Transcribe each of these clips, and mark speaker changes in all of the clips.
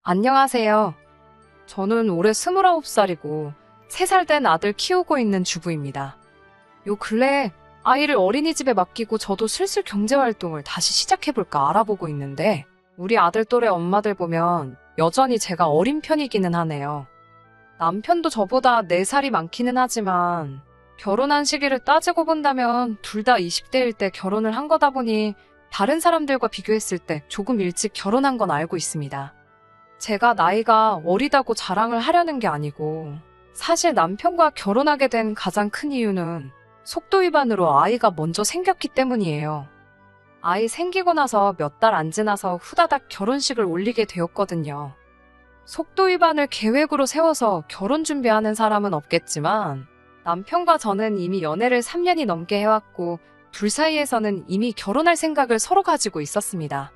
Speaker 1: 안녕하세요. 저는 올해 29살이고 3살 된 아들 키우고 있는 주부입니다. 요 근래 아이를 어린이집에 맡기고 저도 슬슬 경제활동을 다시 시작해볼까 알아보고 있는데 우리 아들 또래 엄마들 보면 여전히 제가 어린 편이기는 하네요. 남편도 저보다 4살이 많기는 하지만 결혼한 시기를 따지고 본다면 둘 다 20대일 때 결혼을 한 거다 보니 다른 사람들과 비교했을 때 조금 일찍 결혼한 건 알고 있습니다. 제가 나이가 어리다고 자랑을 하려는 게 아니고 사실 남편과 결혼하게 된 가장 큰 이유는 속도 위반으로 아이가 먼저 생겼기 때문이에요. 아이 생기고 나서 몇 달 안 지나서 후다닥 결혼식을 올리게 되었거든요. 속도 위반을 계획으로 세워서 결혼 준비하는 사람은 없겠지만 남편과 저는 이미 연애를 3년이 넘게 해왔고 둘 사이에서는 이미 결혼할 생각을 서로 가지고 있었습니다.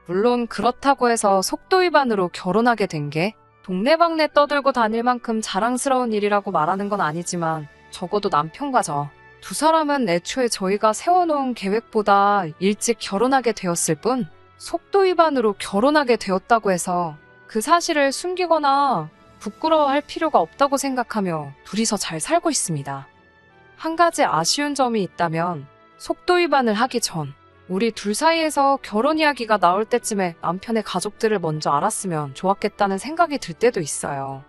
Speaker 1: 물론 그렇다고 해서 속도 위반으로 결혼하게 된 게 동네방네 떠들고 다닐 만큼 자랑스러운 일이라고 말하는 건 아니지만 적어도 남편과 저 두 사람은 애초에 저희가 세워놓은 계획보다 일찍 결혼하게 되었을 뿐 속도 위반으로 결혼하게 되었다고 해서 그 사실을 숨기거나 부끄러워할 필요가 없다고 생각하며 둘이서 잘 살고 있습니다. 한 가지 아쉬운 점이 있다면 속도 위반을 하기 전 우리 둘 사이에서 결혼 이야기가 나올 때쯤에 남편의 가족들을 먼저 알았으면 좋았겠다는 생각이 들 때도 있어요.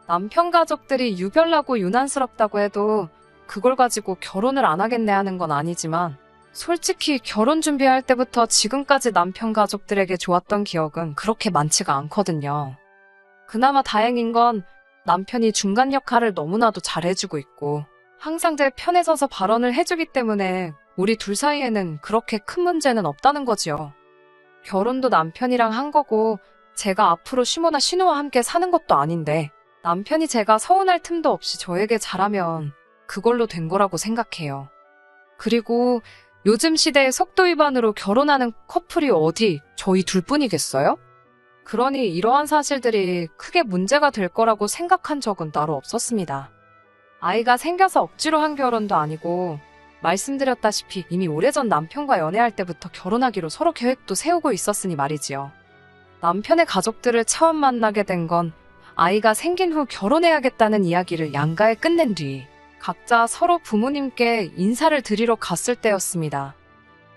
Speaker 1: 남편 가족들이 유별나고 유난스럽다고 해도 그걸 가지고 결혼을 안 하겠네 하는 건 아니지만 솔직히 결혼 준비할 때부터 지금까지 남편 가족들에게 좋았던 기억은 그렇게 많지가 않거든요. 그나마 다행인 건 남편이 중간 역할을 너무나도 잘해주고 있고 항상 제 편에 서서 발언을 해주기 때문에 우리 둘 사이에는 그렇게 큰 문제는 없다는 거지요. 결혼도 남편이랑 한 거고 제가 앞으로 시모나 신우와 함께 사는 것도 아닌데 남편이 제가 서운할 틈도 없이 저에게 잘하면 그걸로 된 거라고 생각해요. 그리고 요즘 시대에 속도 위반으로 결혼하는 커플이 어디 저희 둘뿐이겠어요? 그러니 이러한 사실들이 크게 문제가 될 거라고 생각한 적은 따로 없었습니다. 아이가 생겨서 억지로 한 결혼도 아니고 말씀드렸다시피 이미 오래전 남편과 연애할 때부터 결혼하기로 서로 계획도 세우고 있었으니 말이지요. 남편의 가족들을 처음 만나게 된 건 아이가 생긴 후 결혼해야겠다는 이야기를 양가에 끝낸 뒤 각자 서로 부모님께 인사를 드리러 갔을 때였습니다.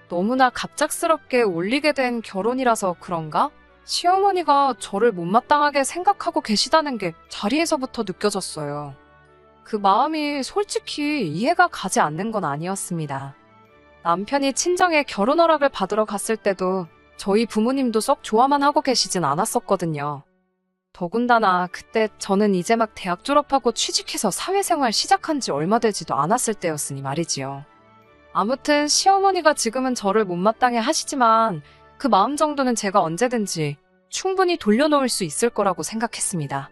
Speaker 1: 너무나 갑작스럽게 올리게 된 결혼이라서 그런가? 시어머니가 저를 못마땅하게 생각하고 계시다는 게 자리에서부터 느껴졌어요. 그 마음이 솔직히 이해가 가지 않는 건 아니었습니다. 남편이 친정에 결혼 허락을 받으러 갔을 때도 저희 부모님도 썩 좋아만 하고 계시진 않았었거든요. 더군다나 그때 저는 이제 막 대학 졸업하고 취직해서 사회생활 시작한 지 얼마 되지도 않았을 때였으니 말이지요. 아무튼 시어머니가 지금은 저를 못마땅해 하시지만 그 마음 정도는 제가 언제든지 충분히 돌려놓을 수 있을 거라고 생각했습니다.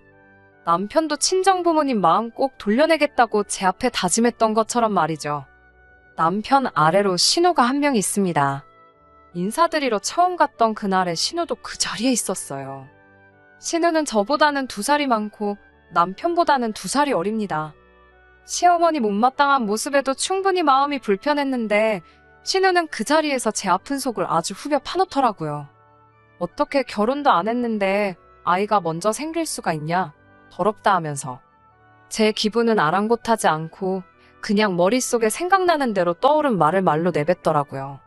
Speaker 1: 남편도 친정부모님 마음 꼭 돌려내겠다고 제 앞에 다짐했던 것처럼 말이죠. 남편 아래로 신우가 한 명 있습니다. 인사드리러 처음 갔던 그날에 신우도 그 자리에 있었어요. 신우는 저보다는 2살이 많고 남편보다는 2살이 어립니다. 시어머니 못마땅한 모습에도 충분히 마음이 불편했는데 신우는 그 자리에서 제 아픈 속을 아주 후벼 파놓더라고요. 어떻게 결혼도 안 했는데 아이가 먼저 생길 수가 있냐? 더럽다 하면서. 제 기분은 아랑곳하지 않고 그냥 머릿속에 생각나는 대로 떠오른 말을 말로 내뱉더라고요.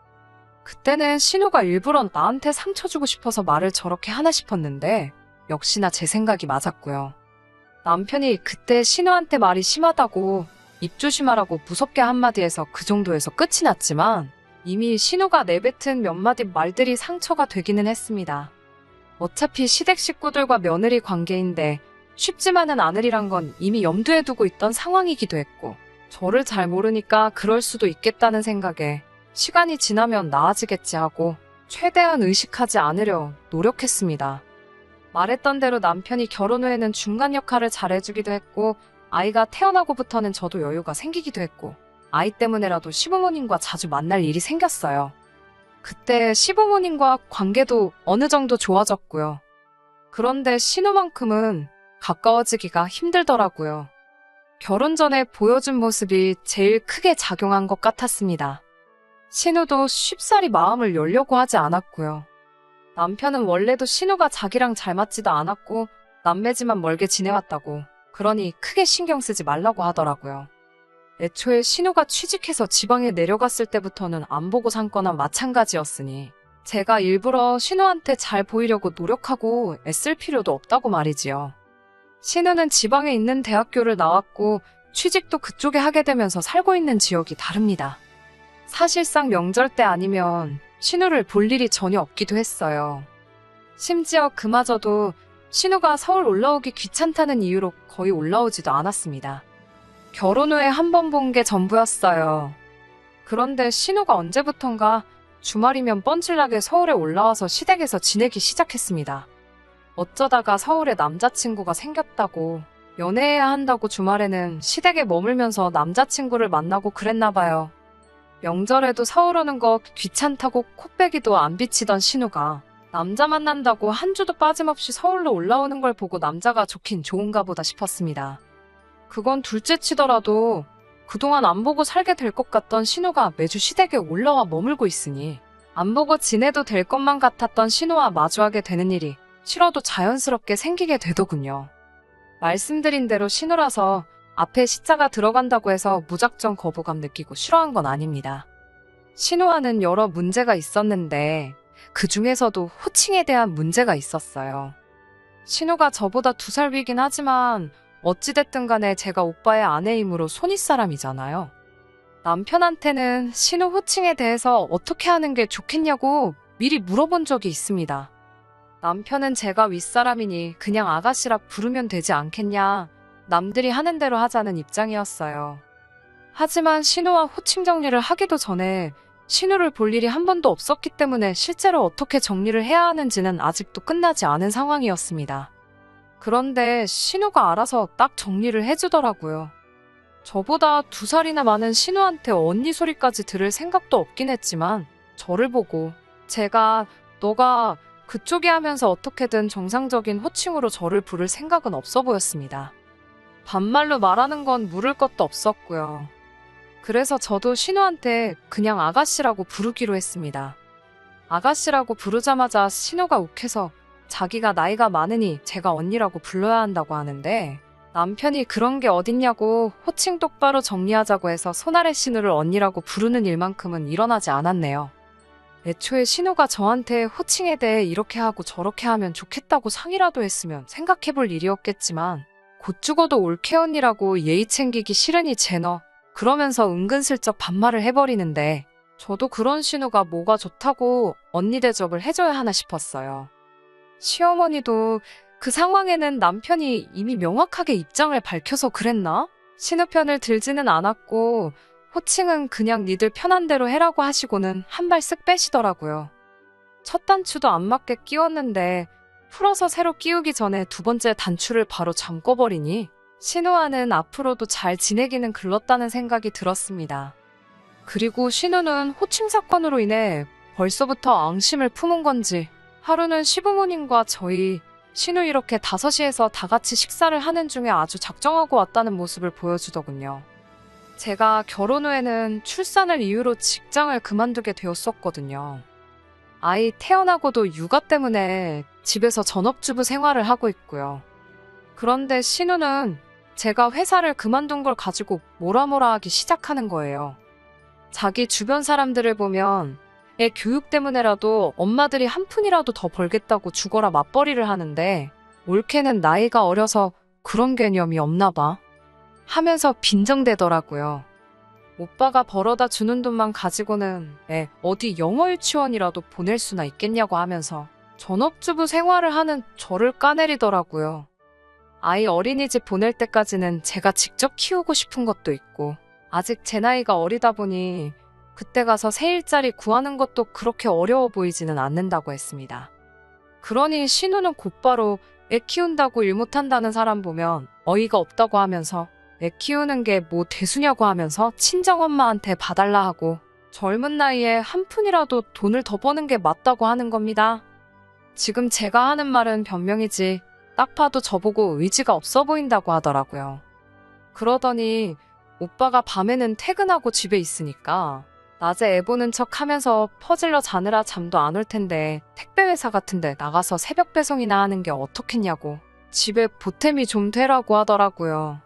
Speaker 1: 그때는 신우가 일부러 나한테 상처 주고 싶어서 말을 저렇게 하나 싶었는데 역시나 제 생각이 맞았고요. 남편이 그때 신우한테 말이 심하다고 입 조심하라고 무섭게 한마디 해서 그 정도에서 끝이 났지만 이미 신우가 내뱉은 몇 마디 말들이 상처가 되기는 했습니다. 어차피 시댁 식구들과 며느리 관계인데 쉽지만은 않으리란 건 이미 염두에 두고 있던 상황이기도 했고 저를 잘 모르니까 그럴 수도 있겠다는 생각에 시간이 지나면 나아지겠지 하고 최대한 의식하지 않으려 노력했습니다. 말했던 대로 남편이 결혼 후에는 중간 역할을 잘해주기도 했고 아이가 태어나고부터는 저도 여유가 생기기도 했고 아이 때문에라도 시부모님과 자주 만날 일이 생겼어요. 그때 시부모님과 관계도 어느 정도 좋아졌고요. 그런데 신우만큼은 가까워지기가 힘들더라고요. 결혼 전에 보여준 모습이 제일 크게 작용한 것 같았습니다. 신우도 쉽사리 마음을 열려고 하지 않았고요. 남편은 원래도 신우가 자기랑 잘 맞지도 않았고 남매지만 멀게 지내왔다고, 그러니 크게 신경 쓰지 말라고 하더라고요. 애초에 신우가 취직해서 지방에 내려갔을 때부터는 안 보고 산 거나 마찬가지였으니 제가 일부러 신우한테 잘 보이려고 노력하고 애쓸 필요도 없다고 말이지요. 신우는 지방에 있는 대학교를 나왔고 취직도 그쪽에 하게 되면서 살고 있는 지역이 다릅니다. 사실상 명절 때 아니면 신우를 볼 일이 전혀 없기도 했어요. 심지어 그마저도 신우가 서울 올라오기 귀찮다는 이유로 거의 올라오지도 않았습니다. 결혼 후에 한 번 본 게 전부였어요. 그런데 신우가 언제부턴가 주말이면 뻔질나게 서울에 올라와서 시댁에서 지내기 시작했습니다. 어쩌다가 서울에 남자친구가 생겼다고, 연애해야 한다고 주말에는 시댁에 머물면서 남자친구를 만나고 그랬나 봐요. 명절에도 서울 오는 거 귀찮다고 코빼기도 안 비치던 신우가 남자 만난다고 한 주도 빠짐없이 서울로 올라오는 걸 보고 남자가 좋긴 좋은가 보다 싶었습니다. 그건 둘째 치더라도 그동안 안 보고 살게 될 것 같던 신우가 매주 시댁에 올라와 머물고 있으니 안 보고 지내도 될 것만 같았던 신우와 마주하게 되는 일이 싫어도 자연스럽게 생기게 되더군요. 말씀드린 대로 신우라서 앞에 시자가 들어간다고 해서 무작정 거부감 느끼고 싫어한 건 아닙니다. 신우와는 여러 문제가 있었는데 그 중에서도 호칭에 대한 문제가 있었어요. 신우가 저보다 2살 위긴 하지만 어찌됐든 간에 제가 오빠의 아내이므로 손윗사람이잖아요. 남편한테는 신우 호칭에 대해서 어떻게 하는 게 좋겠냐고 미리 물어본 적이 있습니다. 남편은 제가 윗사람이니 그냥 아가씨라 부르면 되지 않겠냐, 남들이 하는 대로 하자는 입장이었어요. 하지만 신우와 호칭 정리를 하기도 전에 신우를 볼 일이 한 번도 없었기 때문에 실제로 어떻게 정리를 해야 하는지는 아직도 끝나지 않은 상황이었습니다. 그런데 신우가 알아서 딱 정리를 해주더라고요. 저보다 2살이나 많은 신우한테 언니 소리까지 들을 생각도 없긴 했지만 저를 보고 제가 너가 그쪽이 하면서 어떻게든 정상적인 호칭으로 저를 부를 생각은 없어 보였습니다. 반말로 말하는 건 물을 것도 없었고요. 그래서 저도 신우한테 그냥 아가씨라고 부르기로 했습니다. 아가씨라고 부르자마자 신우가 욱해서 자기가 나이가 많으니 제가 언니라고 불러야 한다고 하는데 남편이 그런 게 어딨냐고 호칭 똑바로 정리하자고 해서 손아래 신우를 언니라고 부르는 일만큼은 일어나지 않았네요. 애초에 신우가 저한테 호칭에 대해 이렇게 하고 저렇게 하면 좋겠다고 상의라도 했으면 생각해볼 일이었겠지만 곧 죽어도 올케 언니라고 예의 챙기기 싫으니 제너 그러면서 은근슬쩍 반말을 해버리는데 저도 그런 신우가 뭐가 좋다고 언니 대접을 해줘야 하나 싶었어요. 시어머니도 그 상황에는 남편이 이미 명확하게 입장을 밝혀서 그랬나? 신우 편을 들지는 않았고 호칭은 그냥 니들 편한 대로 해라고 하시고는 한 발 쓱 빼시더라고요. 첫 단추도 안 맞게 끼웠는데 풀어서 새로 끼우기 전에 2번째 단추를 바로 잠궈버리니 신우와는 앞으로도 잘 지내기는 글렀다는 생각이 들었습니다. 그리고 신우는 호칭 사건으로 인해 벌써부터 앙심을 품은 건지 하루는 시부모님과 저희 신우 이렇게 5시에서 다 같이 식사를 하는 중에 아주 작정하고 왔다는 모습을 보여주더군요. 제가 결혼 후에는 출산을 이유로 직장을 그만두게 되었었거든요. 아이 태어나고도 육아 때문에 집에서 전업주부 생활을 하고 있고요. 그런데 신우는 제가 회사를 그만둔 걸 가지고 뭐라 하기 시작하는 거예요. 자기 주변 사람들을 보면 애 교육 때문에라도 엄마들이 한 푼이라도 더 벌겠다고 죽어라 맞벌이를 하는데 올케는 나이가 어려서 그런 개념이 없나 봐 하면서 빈정대더라고요. 오빠가 벌어다 주는 돈만 가지고는 애 어디 영어 유치원이라도 보낼 수나 있겠냐고 하면서 전업주부 생활을 하는 저를 까내리더라고요. 아이 어린이집 보낼 때까지는 제가 직접 키우고 싶은 것도 있고 아직 제 나이가 어리다 보니 그때 가서 새 일자리 구하는 것도 그렇게 어려워 보이지는 않는다고 했습니다. 그러니 신우는 곧바로 애 키운다고 일 못한다는 사람 보면 어이가 없다고 하면서 애 키우는 게 뭐 대수냐고 하면서 친정엄마한테 봐달라 하고 젊은 나이에 한 푼이라도 돈을 더 버는 게 맞다고 하는 겁니다. 지금 제가 하는 말은 변명이지 딱 봐도 저보고 의지가 없어 보인다고 하더라고요. 그러더니 오빠가 밤에는 퇴근하고 집에 있으니까 낮에 애 보는 척 하면서 퍼질러 자느라 잠도 안 올 텐데 택배회사 같은데 나가서 새벽 배송이나 하는 게 어떻겠냐고 집에 보탬이 좀 되라고 하더라고요.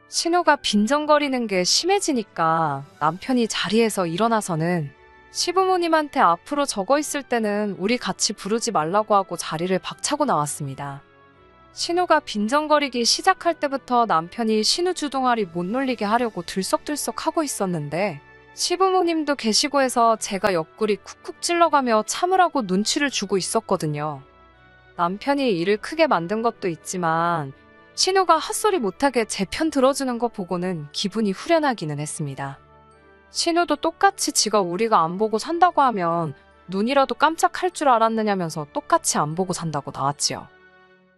Speaker 1: 신우가 빈정거리는 게 심해지니까 남편이 자리에서 일어나서는 시부모님한테 앞으로 적어 있을 때는 우리 같이 부르지 말라고 하고 자리를 박차고 나왔습니다. 신우가 빈정거리기 시작할 때부터 남편이 신우 주둥아리 못 놀리게 하려고 들썩들썩 하고 있었는데 시부모님도 계시고 해서 제가 옆구리 쿡쿡 찔러가며 참으라고 눈치를 주고 있었거든요. 남편이 일을 크게 만든 것도 있지만 신우가 헛소리 못하게 제 편 들어주는 거 보고는 기분이 후련하기는 했습니다. 신우도 똑같이 지가 우리가 안 보고 산다고 하면 눈이라도 깜짝할 줄 알았느냐면서 똑같이 안 보고 산다고 나왔지요.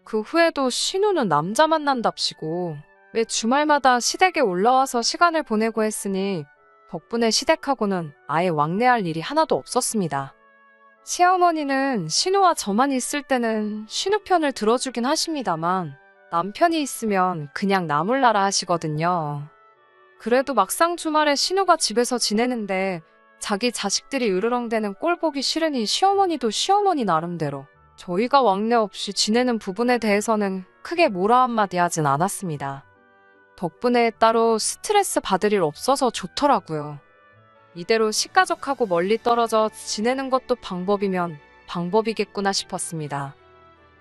Speaker 1: 그 후에도 신우는 남자 만난답시고 매 주말마다 시댁에 올라와서 시간을 보내고 했으니 덕분에 시댁하고는 아예 왕래할 일이 하나도 없었습니다. 시어머니는 신우와 저만 있을 때는 신우 편을 들어주긴 하십니다만 남편이 있으면 그냥 나몰라라 하시거든요. 그래도 막상 주말에 신우가 집에서 지내는데 자기 자식들이 으르렁대는 꼴 보기 싫으니 시어머니도 시어머니 나름대로 저희가 왕래 없이 지내는 부분에 대해서는 크게 뭐라 한마디 하진 않았습니다. 덕분에 따로 스트레스 받을 일 없어서 좋더라고요. 이대로 식가족하고 멀리 떨어져 지내는 것도 방법이면 방법이겠구나 싶었습니다.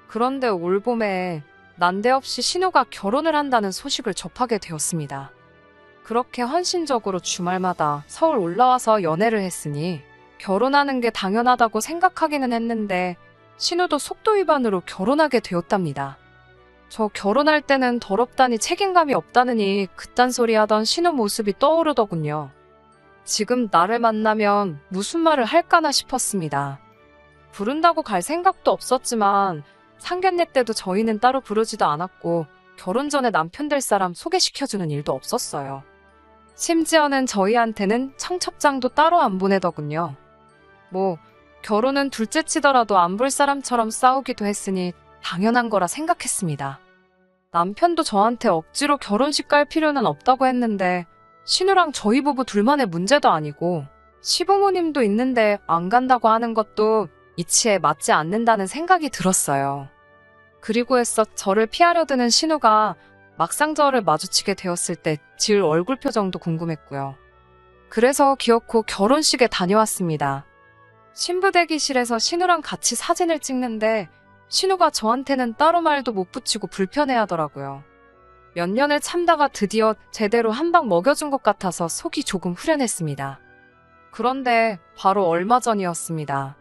Speaker 1: 그런데 올봄에 난데없이 신우가 결혼을 한다는 소식을 접하게 되었습니다. 그렇게 헌신적으로 주말마다 서울 올라와서 연애를 했으니 결혼하는 게 당연하다고 생각하기는 했는데 신우도 속도 위반으로 결혼하게 되었답니다. 저 결혼할 때는 더럽다니 책임감이 없다느니 그딴 소리 하던 신우 모습이 떠오르더군요. 지금 나를 만나면 무슨 말을 할까나 싶었습니다. 부른다고 갈 생각도 없었지만 상견례 때도 저희는 따로 부르지도 않았고 결혼 전에 남편 될 사람 소개시켜주는 일도 없었어요. 심지어는 저희한테는 청첩장도 따로 안 보내더군요. 뭐 결혼은 둘째 치더라도 안 볼 사람처럼 싸우기도 했으니 당연한 거라 생각했습니다. 남편도 저한테 억지로 결혼식 갈 필요는 없다고 했는데 신우랑 저희 부부 둘만의 문제도 아니고 시부모님도 있는데 안 간다고 하는 것도 이치에 맞지 않는다는 생각이 들었어요. 그리고 해서 저를 피하려 드는 신우가 막상 저를 마주치게 되었을 때 지을 얼굴 표정도 궁금했고요. 그래서 기어코 결혼식에 다녀왔습니다. 신부 대기실에서 신우랑 같이 사진을 찍는데 신우가 저한테는 따로 말도 못 붙이고 불편해하더라고요. 몇 년을 참다가 드디어 제대로 한 방 먹여준 것 같아서 속이 조금 후련했습니다. 그런데 바로 얼마 전이었습니다.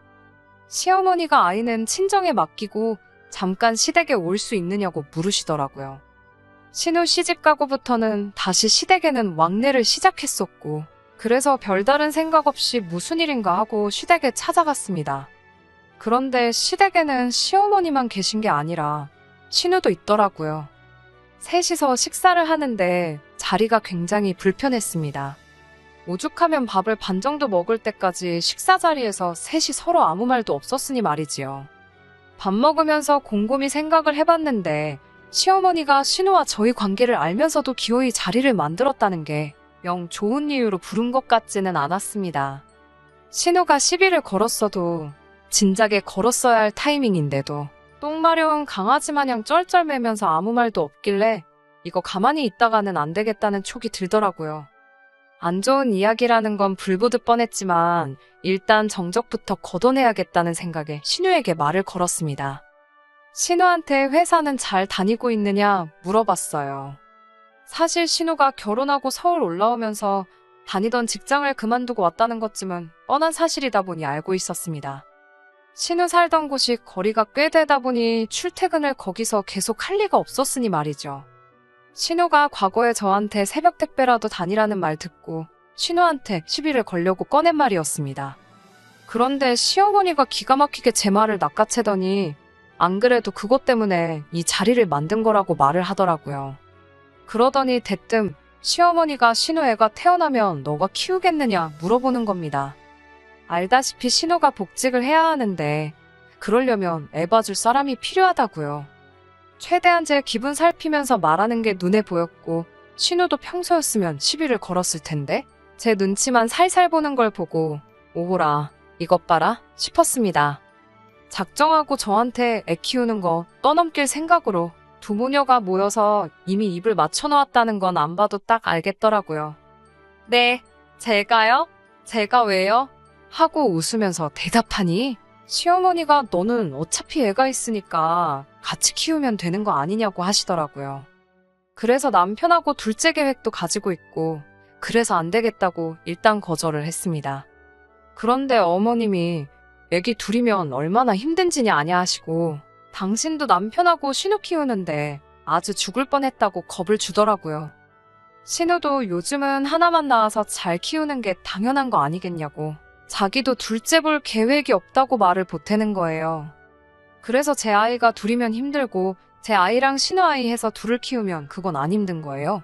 Speaker 1: 시어머니가 아이는 친정에 맡기고 잠깐 시댁에 올 수 있느냐고 물으시더라고요. 신우 시집 가고부터는 다시 시댁에는 왕래를 시작했었고 그래서 별다른 생각 없이 무슨 일인가 하고 시댁에 찾아갔습니다. 그런데 시댁에는 시어머니만 계신 게 아니라 신우도 있더라고요. 셋이서 식사를 하는데 자리가 굉장히 불편했습니다. 오죽하면 밥을 반 정도 먹을 때까지 식사 자리에서 셋이 서로 아무 말도 없었으니 말이지요. 밥 먹으면서 곰곰이 생각을 해봤는데 시어머니가 신우와 저희 관계를 알면서도 기어이 자리를 만들었다는 게 영 좋은 이유로 부른 것 같지는 않았습니다. 신우가 시비를 걸었어도 진작에 걸었어야 할 타이밍인데도 똥 마려운 강아지 마냥 쩔쩔매면서 아무 말도 없길래 이거 가만히 있다가는 안 되겠다는 촉이 들더라고요. 안 좋은 이야기라는 건 불보듯 뻔했지만 일단 정적부터 걷어내야겠다는 생각에 신우에게 말을 걸었습니다. 신우한테 회사는 잘 다니고 있느냐 물어봤어요. 사실 신우가 결혼하고 서울 올라오면서 다니던 직장을 그만두고 왔다는 것쯤은 뻔한 사실이다 보니 알고 있었습니다. 신우 살던 곳이 거리가 꽤 되다 보니 출퇴근을 거기서 계속 할 리가 없었으니 말이죠. 신우가 과거에 저한테 새벽 택배라도 다니라는 말 듣고 신우한테 시비를 걸려고 꺼낸 말이었습니다. 그런데 시어머니가 기가 막히게 제 말을 낚아채더니 안 그래도 그것 때문에 이 자리를 만든 거라고 말을 하더라고요. 그러더니 대뜸 시어머니가 신우 애가 태어나면 너가 키우겠느냐 물어보는 겁니다. 알다시피 신우가 복직을 해야 하는데 그러려면 애 봐줄 사람이 필요하다고요. 최대한 제 기분 살피면서 말하는 게 눈에 보였고 신우도 평소였으면 시비를 걸었을 텐데 제 눈치만 살살 보는 걸 보고 오호라, 이것 봐라 싶었습니다. 작정하고 저한테 애 키우는 거 떠넘길 생각으로 두 모녀가 모여서 이미 입을 맞춰놓았다는 건 안 봐도 딱 알겠더라고요. 네, 제가요? 제가 왜요? 하고 웃으면서 대답하니 시어머니가 너는 어차피 애가 있으니까 같이 키우면 되는 거 아니냐고 하시더라고요. 그래서 남편하고 둘째 계획도 가지고 있고 그래서 안 되겠다고 일단 거절을 했습니다. 그런데 어머님이 애기 둘이면 얼마나 힘든지냐 아냐 하시고 당신도 남편하고 신우 키우는데 아주 죽을 뻔했다고 겁을 주더라고요. 신우도 요즘은 하나만 낳아서 잘 키우는 게 당연한 거 아니겠냐고 자기도 둘째 볼 계획이 없다고 말을 보태는 거예요. 그래서 제 아이가 둘이면 힘들고 제 아이랑 신우 아이 해서 둘을 키우면 그건 안 힘든 거예요?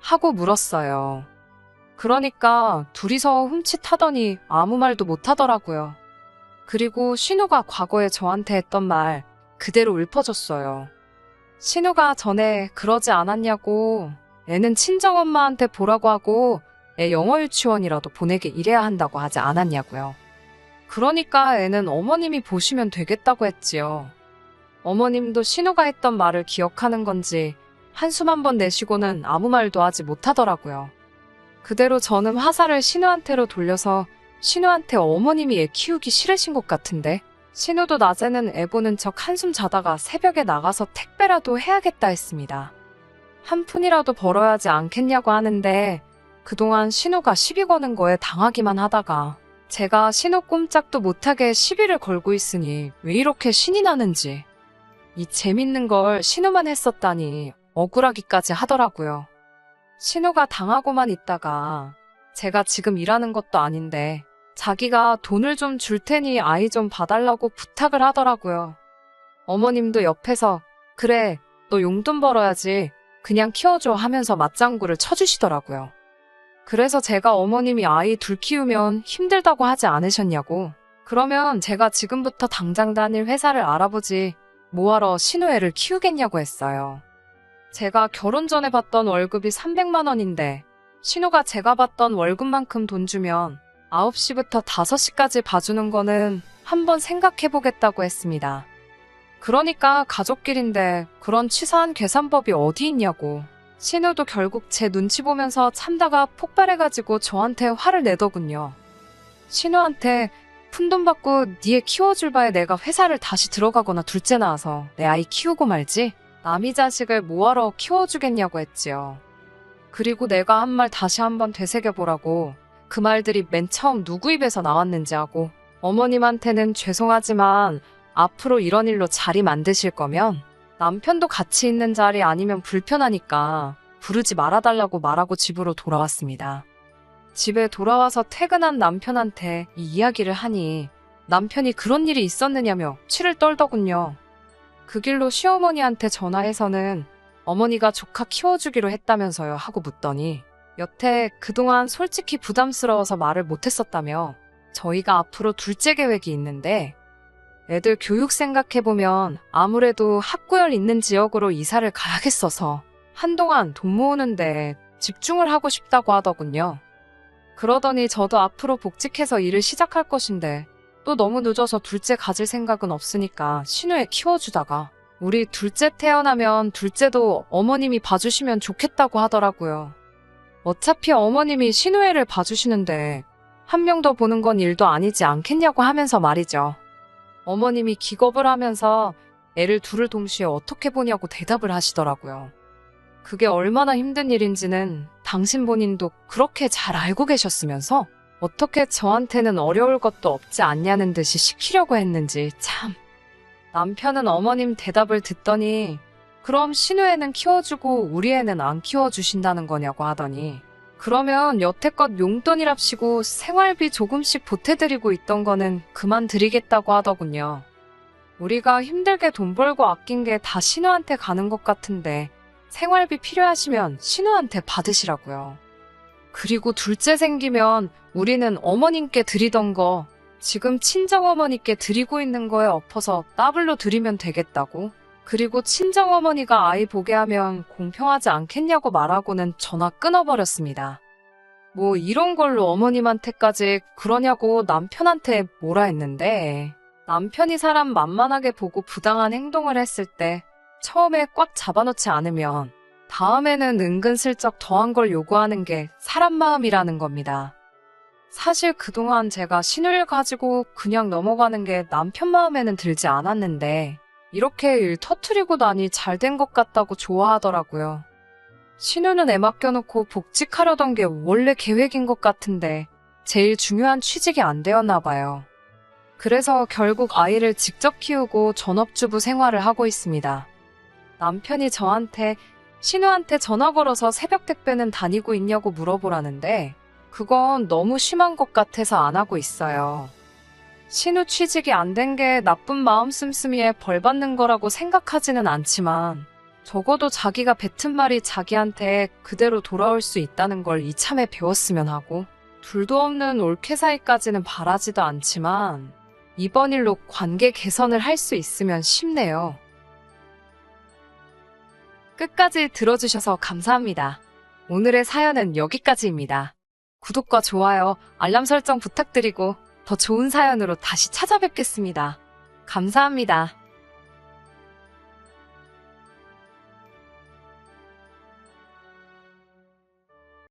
Speaker 1: 하고 물었어요. 그러니까 둘이서 훔칫하더니 아무 말도 못 하더라고요. 그리고 신우가 과거에 저한테 했던 말 그대로 읊어줬어요. 신우가 전에 그러지 않았냐고 애는 친정엄마한테 보라고 하고 애 영어 유치원이라도 보내게 이래야 한다고 하지 않았냐고요. 그러니까 애는 어머님이 보시면 되겠다고 했지요. 어머님도 신우가 했던 말을 기억하는 건지 한숨 한 번 내쉬고는 아무 말도 하지 못하더라고요. 그대로 저는 화살을 신우한테로 돌려서 신우한테 어머님이 애 키우기 싫으신 것 같은데 신우도 낮에는 애 보는 척 한숨 자다가 새벽에 나가서 택배라도 해야겠다 했습니다. 한 푼이라도 벌어야 하지 않겠냐고 하는데 그동안 신우가 시비 거는 거에 당하기만 하다가 제가 신우 꼼짝도 못하게 시비를 걸고 있으니 왜 이렇게 신이 나는지 이 재밌는 걸 신우만 했었다니 억울하기까지 하더라고요. 신우가 당하고만 있다가 제가 지금 일하는 것도 아닌데 자기가 돈을 좀 줄 테니 아이 좀 봐달라고 부탁을 하더라고요. 어머님도 옆에서 그래, 너 용돈 벌어야지. 그냥 키워줘 하면서 맞장구를 쳐주시더라고요. 그래서 제가 어머님이 아이 둘 키우면 힘들다고 하지 않으셨냐고. 그러면 제가 지금부터 당장 다닐 회사를 알아보지 뭐하러 신우 애를 키우겠냐고 했어요. 제가 결혼 전에 받던 월급이 300만 원인데 신우가 제가 받던 월급만큼 돈 주면 9시부터 5시까지 봐주는 거는 한번 생각해보겠다고 했습니다. 그러니까 가족끼린데 그런 치사한 계산법이 어디 있냐고. 신우도 결국 제 눈치 보면서 참다가 폭발해가지고 저한테 화를 내더군요. 신우한테 푼돈 받고 니 애 키워줄 바에 내가 회사를 다시 들어가거나 둘째 낳아서 내 아이 키우고 말지 남이 자식을 뭐하러 키워주겠냐고 했지요. 그리고 내가 한 말 다시 한번 되새겨보라고 그 말들이 맨 처음 누구 입에서 나왔는지 하고 어머님한테는 죄송하지만 앞으로 이런 일로 자리 만드실 거면 남편도 같이 있는 자리 아니면 불편하니까 부르지 말아달라고 말하고 집으로 돌아왔습니다. 집에 돌아와서 퇴근한 남편한테 이 이야기를 하니 남편이 그런 일이 있었느냐며 치를 떨더군요. 그 길로 시어머니한테 전화해서는 어머니가 조카 키워주기로 했다면서요 하고 묻더니 여태 그동안 솔직히 부담스러워서 말을 못했었다며 저희가 앞으로 둘째 계획이 있는데 애들 교육 생각해보면 아무래도 학구열 있는 지역으로 이사를 가야겠어서 한동안 돈 모으는데 집중을 하고 싶다고 하더군요. 그러더니 저도 앞으로 복직해서 일을 시작할 것인데 또 너무 늦어서 둘째 가질 생각은 없으니까 신우애 키워주다가 우리 둘째 태어나면 둘째도 어머님이 봐주시면 좋겠다고 하더라고요. 어차피 어머님이 신우애를 봐주시는데 한 명 더 보는 건 일도 아니지 않겠냐고 하면서 말이죠. 어머님이 기겁을 하면서 애를 둘을 동시에 어떻게 보냐고 대답을 하시더라고요. 그게 얼마나 힘든 일인지는 당신 본인도 그렇게 잘 알고 계셨으면서 어떻게 저한테는 어려울 것도 없지 않냐는 듯이 시키려고 했는지 참. 남편은 어머님 대답을 듣더니 그럼 신우애는 키워주고 우리 애는 안 키워주신다는 거냐고 하더니 그러면 여태껏 용돈이랍시고 생활비 조금씩 보태드리고 있던 거는 그만 드리겠다고 하더군요. 우리가 힘들게 돈 벌고 아낀 게 다 신우한테 가는 것 같은데 생활비 필요하시면 신우한테 받으시라고요. 그리고 둘째 생기면 우리는 어머님께 드리던 거 지금 친정어머니께 드리고 있는 거에 엎어서 더블로 드리면 되겠다고. 그리고 친정어머니가 아이 보게 하면 공평하지 않겠냐고 말하고는 전화 끊어버렸습니다. 뭐 이런 걸로 어머님한테까지 그러냐고 남편한테 뭐라 했는데, 남편이 사람 만만하게 보고 부당한 행동을 했을 때 처음에 꽉 잡아놓지 않으면 다음에는 은근슬쩍 더한 걸 요구하는 게 사람 마음이라는 겁니다. 사실 그동안 제가 신우를 가지고 그냥 넘어가는 게 남편 마음에는 들지 않았는데, 이렇게 일 터트리고 나니 잘 된 것 같다고 좋아하더라고요. 신우는 애 맡겨놓고 복직하려던 게 원래 계획인 것 같은데 제일 중요한 취직이 안 되었나 봐요. 그래서 결국 아이를 직접 키우고 전업주부 생활을 하고 있습니다. 남편이 저한테 신우한테 전화 걸어서 새벽 택배는 다니고 있냐고 물어보라는데, 그건 너무 심한 것 같아서 안 하고 있어요. 신우 취직이 안 된 게 나쁜 마음 씀씀이에 벌 받는 거라고 생각하지는 않지만, 적어도 자기가 뱉은 말이 자기한테 그대로 돌아올 수 있다는 걸 이참에 배웠으면 하고, 둘도 없는 올케 사이까지는 바라지도 않지만 이번 일로 관계 개선을 할 수 있으면 싶네요. 끝까지 들어주셔서 감사합니다. 오늘의 사연은 여기까지입니다. 구독과 좋아요, 알람 설정 부탁드리고 더 좋은 사연으로 다시 찾아뵙겠습니다. 감사합니다.